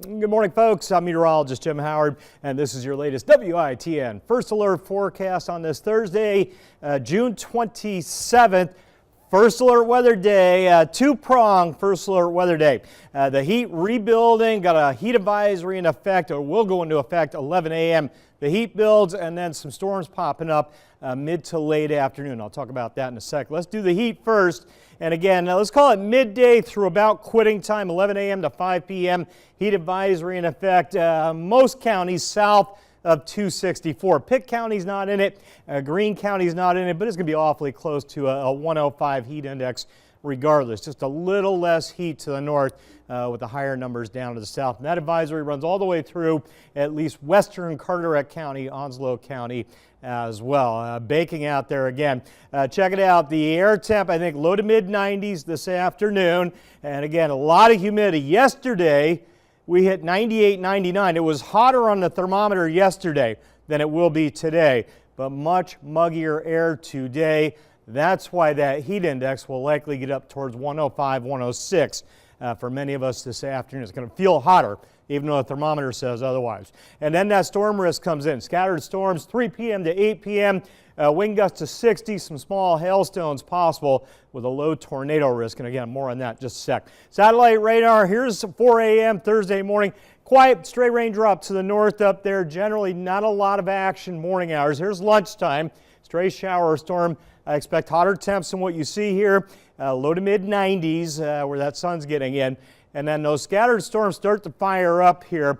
Good morning, folks. I'm meteorologist Jim Howard, and this is your latest WITN First Alert forecast on this Thursday, June 27th. First Alert weather day, two-pronged First Alert weather day. The heat rebuilding, got a heat advisory in effect, or will go into effect 11 a.m. The heat builds, and then some storms popping up mid to late afternoon. I'll talk about that in a sec. Let's do the heat first. And again, let's call it midday through about quitting time, 11 a.m. to 5 p.m. Heat advisory in effect. Most counties south of 264. Pitt County's not in it. Greene County's not in it, but it's going to be awfully close to a 105 heat index regardless. Just a little less heat to the north with the higher numbers down to the south. And that advisory runs all the way through at least western Carteret County, Onslow County as well. Baking out there again. Check it out. The air temp, I think, low to mid 90s this afternoon. And again, a lot of humidity. Yesterday, we hit 98, 99. It was hotter on the thermometer yesterday than it will be today, but much muggier air today. That's why that heat index will likely get up towards 105, 106 for many of us this afternoon. It's going to feel hotter, even though the thermometer says otherwise. And then that storm risk comes in. Scattered storms 3 p.m. to 8 p.m. Wind gusts to 60, some small hailstones possible with a low tornado risk. And again, more on that in just a sec. Satellite radar, here's 4 a.m. Thursday morning. Quiet stray raindrop to the north up there. Generally not a lot of action morning hours. Here's lunchtime. Stray shower or storm. I expect hotter temps than what you see here. Low to mid 90s where that sun's getting in. And then those scattered storms start to fire up here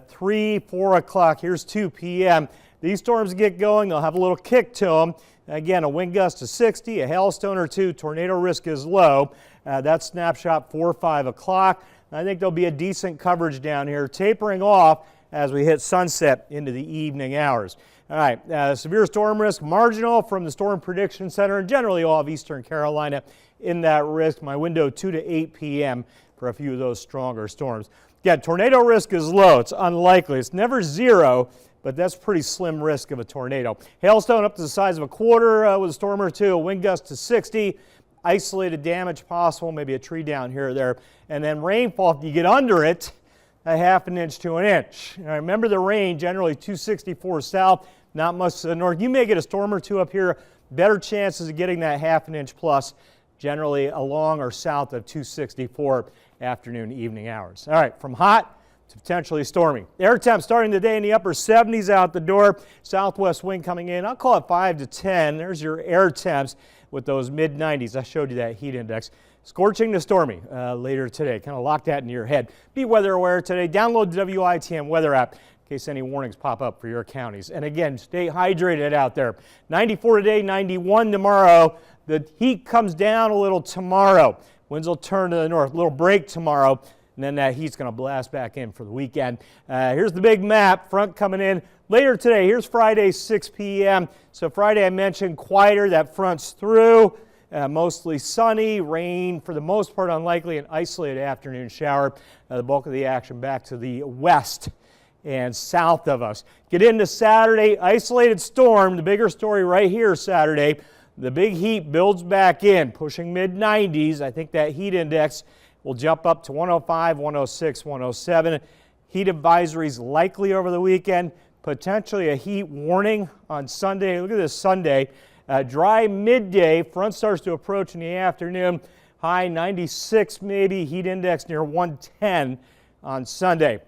3, 4 o'clock. Here's 2 p.m. These storms get going, they'll have a little kick to them. Again, a wind gust to 60, a hailstone or two, tornado risk is low. That's snapshot 4 or 5 o'clock. I think there'll be a decent coverage down here, tapering off as we hit sunset into the evening hours. All right, severe storm risk marginal from the Storm Prediction Center and generally all of eastern Carolina in that risk. My window 2 to 8 p.m. for a few of those stronger storms. Again, tornado risk is low. It's unlikely. It's never zero, but that's pretty slim risk of a tornado. Hailstone up to the size of a quarter with a storm or two, a wind gust to 60, isolated damage possible, maybe a tree down here or there. And then rainfall, if you get under it, a half an inch to an inch. Now, remember the rain, generally 264 south, not much to the north. You may get a storm or two up here, better chances of getting that half an inch plus, generally along or south of 264 afternoon, evening hours. All right, from hot to potentially stormy. Air temp starting the day in the upper 70s out the door. Southwest wind coming in. I'll call it 5 to 10. There's your air temps with those mid 90s. I showed you that heat index. Scorching to stormy later today. Kind of lock that into your head. Be weather aware today. Download the WITN weather app in case any warnings pop up for your counties. And again, stay hydrated out there. 94 today, 91 tomorrow. The heat comes down a little tomorrow. Winds will turn to the north. A little break tomorrow. And then that heat's going to blast back in for the weekend. Here's the big map. Front coming in later today. Here's Friday, 6 p.m. So Friday I mentioned quieter. That front's through. Mostly sunny. Rain for the most part unlikely. An isolated afternoon shower. The bulk of the action back to the west and south of us. Get into Saturday. Isolated storm. The bigger story right here Saturday. The big heat builds back in, pushing mid 90s. I think that heat index will jump up to 105, 106, 107. Heat advisories likely over the weekend. Potentially a heat warning on Sunday. Look at this Sunday. Dry midday. Front starts to approach in the afternoon. High 96 maybe. Heat index near 110 on Sunday.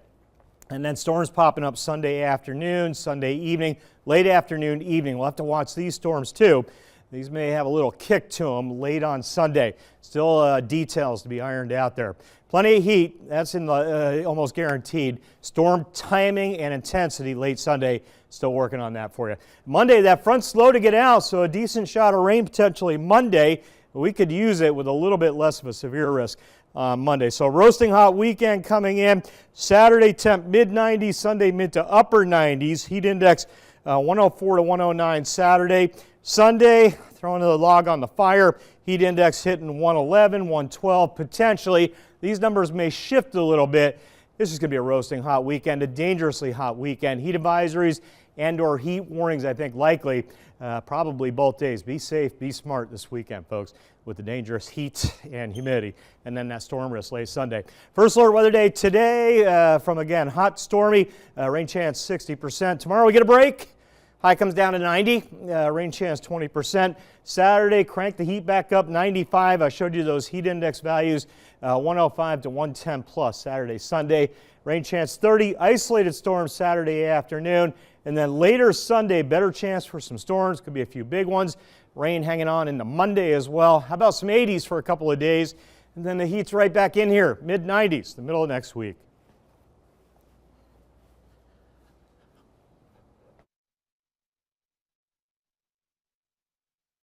And then storms popping up Sunday afternoon, Sunday evening, late afternoon, evening. We'll have to watch these storms too. These may have a little kick to them late on Sunday. Still details to be ironed out there. Plenty of heat. That's in the almost guaranteed. Storm timing and intensity late Sunday. Still working on that for you. Monday, that front's slow to get out, so a decent shot of rain potentially Monday. We could use it with a little bit less of a severe risk on Monday. So roasting hot weekend coming in. Saturday temp mid 90s, Sunday mid to upper 90s. Heat index 104 to 109 Saturday. Sunday, throwing the log on the fire, heat index hitting 111, 112 potentially. These numbers may shift a little bit This is going to be a roasting hot weekend, a dangerously hot weekend. Heat advisories and/or heat warnings, I think, likely probably both days. Be safe, be smart this weekend, folks, with the dangerous heat and humidity, and then that storm risk late Sunday. First alert weather day today from, again, hot, stormy, rain chance 60%. Tomorrow we get a break. High comes down to 90, rain chance 20%. Saturday, crank the heat back up, 95. I showed you those heat index values, 105 to 110 plus Saturday, Sunday. Rain chance 30, isolated storms Saturday afternoon. And then later Sunday, better chance for some storms. Could be a few big ones. Rain hanging on into Monday as well. How about some 80s for a couple of days? And then the heat's right back in here, mid-90s, the middle of next week.